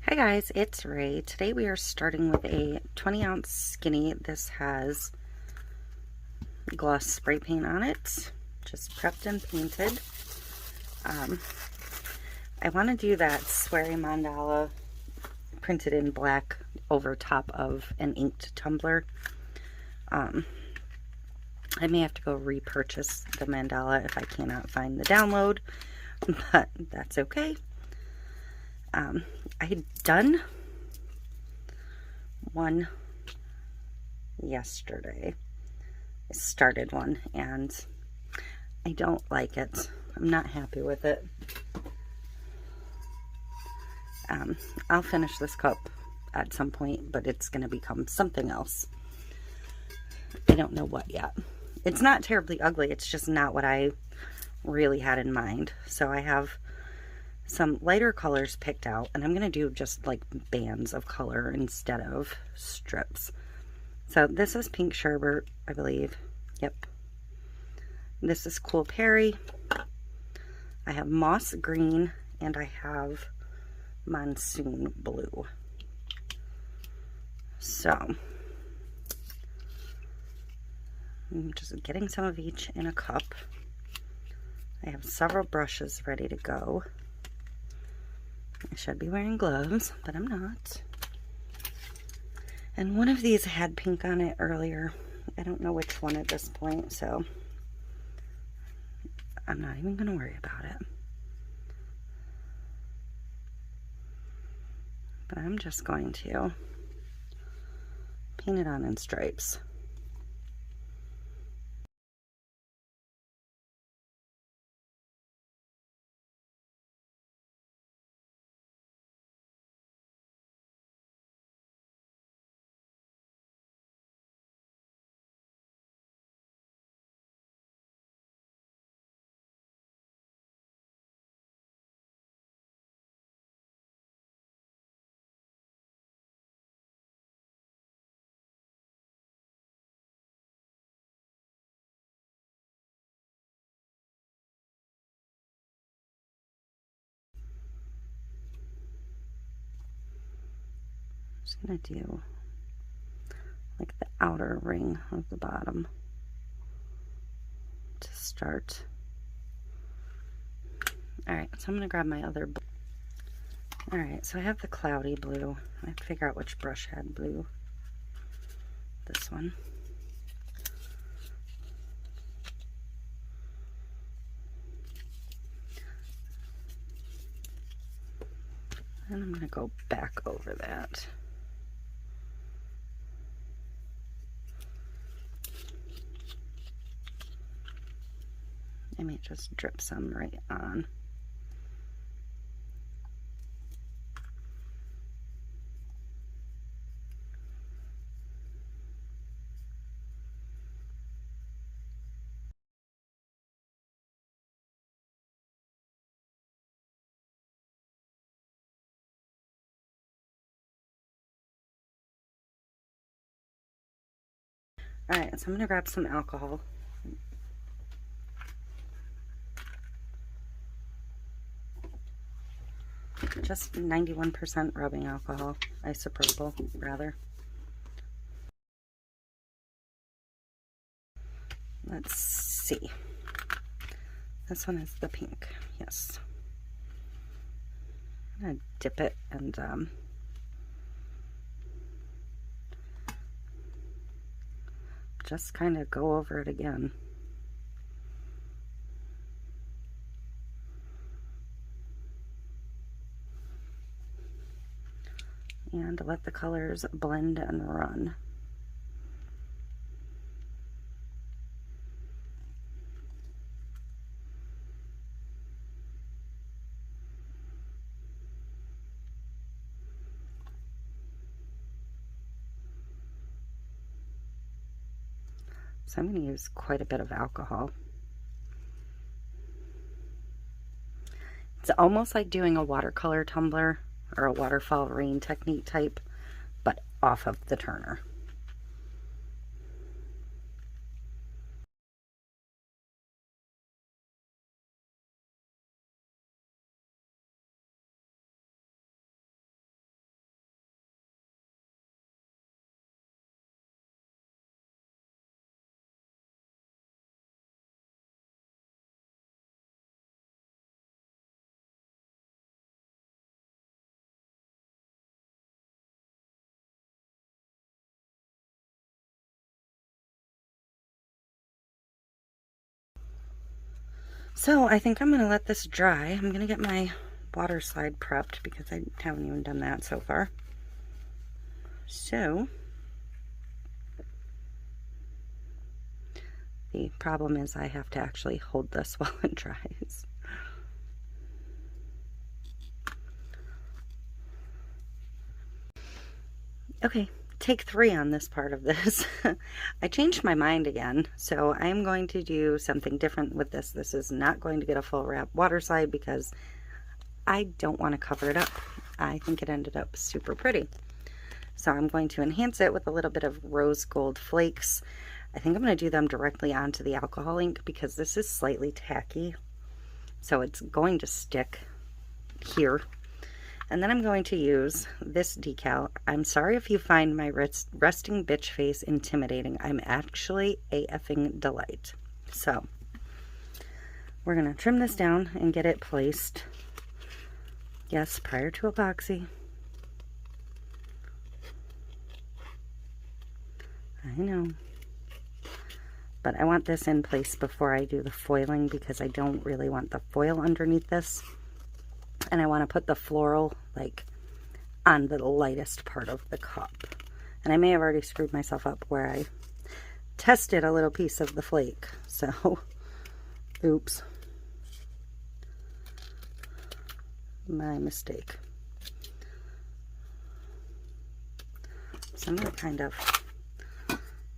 Hi guys, it's Ray. Today we are starting with a 20-ounce skinny. This has gloss spray paint on it, just prepped and painted. I want to do that sweary mandala printed in black over top of an inked tumbler. I may have to go repurchase the mandala if I cannot find the download, but that's okay. I had done one yesterday. I started one and I don't like it. I'm not happy with it. I'll finish this cup at some point, but it's going to become something else. I don't know what yet. It's not terribly ugly. It's just not what I really had in mind. So I have some lighter colors picked out, and I'm going to do just like bands of color instead of strips. So this is Pink Sherbet, I believe. Yep. This is Cool Perry. I have Moss Green, and I have Monsoon Blue. So I'm just getting some of each in a cup. I have several brushes ready to go. I should be wearing gloves, but I'm not. And one of these had pink on it earlier. I don't know which one at this point, so I'm not even going to worry about it. But I'm just going to paint it on in stripes. Just gonna do like the outer ring of the bottom to start. Alright, so I'm gonna grab my other blue. Alright, so I have the cloudy blue. I have to figure out which brush had blue. This one. And I'm gonna go back over that. I may just drip some right on. Alright, so I'm gonna grab some alcohol. Just 91% rubbing alcohol, isopropyl rather. Let's see. This one is the pink, yes. I'm gonna dip it and just kind of go over it again. And let the colors blend and run. So I'm going to use quite a bit of alcohol. It's almost like doing a watercolor tumbler or a waterfall rain technique type, but off of the turner. So I think I'm going to let this dry. I'm going to get my water slide prepped because I haven't even done that so far. So the problem is I have to actually hold this while it dries. Okay, take 3 on this part of this. I changed my mind again, so I'm going to do something different with this. This is not going to get a full wrap water slide because I don't want to cover it up. I think it ended up super pretty. So I'm going to enhance it with a little bit of rose gold flakes. I think I'm going to do them directly onto the alcohol ink because this is slightly tacky. So it's going to stick here. And then I'm going to use this decal. I'm sorry if you find my resting bitch face intimidating. I'm actually a effing delight. So we're going to trim this down and get it placed. Yes, prior to epoxy. I know. But I want this in place before I do the foiling because I don't really want the foil underneath this. And I want to put the floral like on the lightest part of the cup. And I may have already screwed myself up where I tested a little piece of the flake. So, oops. My mistake. So I'm going to kind of,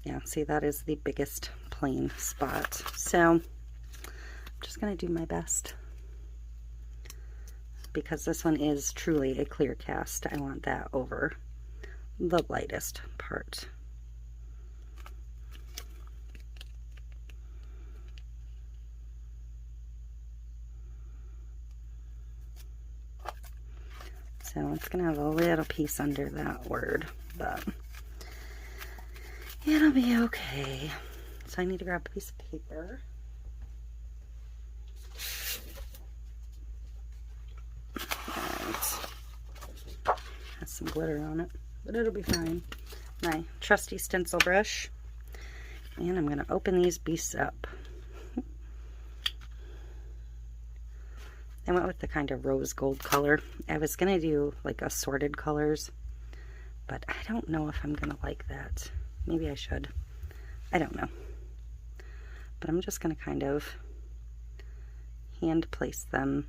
yeah, see, that is the biggest plain spot. So I'm just going to do my best. Because this one is truly a clear cast, I want that over the lightest part. So it's going to have a little piece under that word, but it'll be okay. So I need to grab a piece of paper. Has some glitter on it, but it'll be fine. My trusty stencil brush, and I'm going to open these beasts up. I went with the kind of rose gold color. I was going to do like assorted colors, but I don't know if I'm going to like that. Maybe I should. I don't know. But I'm just going to kind of hand place them.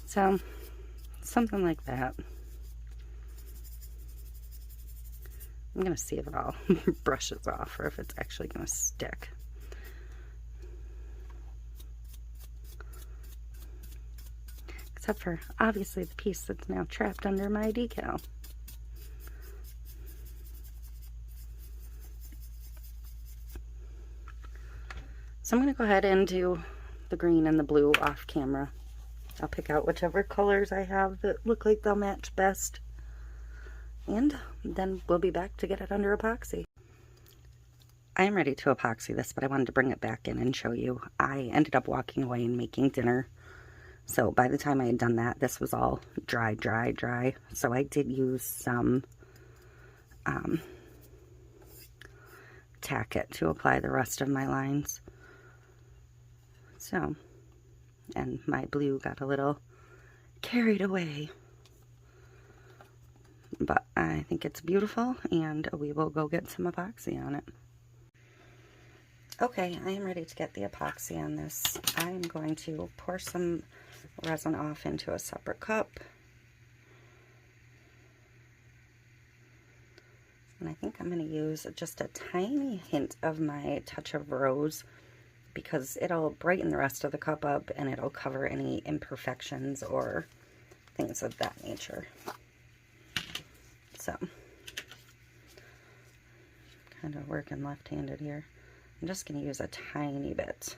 So, something like that. I'm going to see if it all brushes off or if it's actually going to stick. Except for, obviously, the piece that's now trapped under my decal. So I'm going to go ahead and do the green and the blue off camera. I'll pick out whichever colors I have that look like they'll match best. And then we'll be back to get it under epoxy. I am ready to epoxy this, but I wanted to bring it back in and show you. I ended up walking away and making dinner. So by the time I had done that, this was all dry. So I did use some tack it to apply the rest of my lines. So, and my blue got a little carried away. But I think it's beautiful, and we will go get some epoxy on it. Okay, I am ready to get the epoxy on this. I am going to pour some resin off into a separate cup. And I think I'm going to use just a tiny hint of my touch of rose because it'll brighten the rest of the cup up and it'll cover any imperfections or things of that nature. So, kind of working left-handed here. I'm just going to use a tiny bit.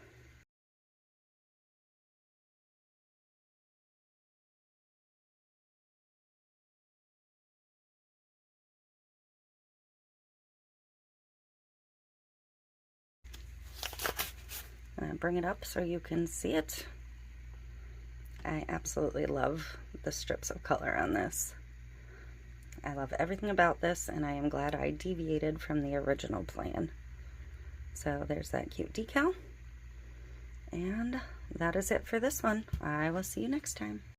I'm gonna bring it up so you can see it. I absolutely love the strips of color on this. I love everything about this, and I am glad I deviated from the original plan. So there's that cute decal. And that is it for this one. I will see you next time.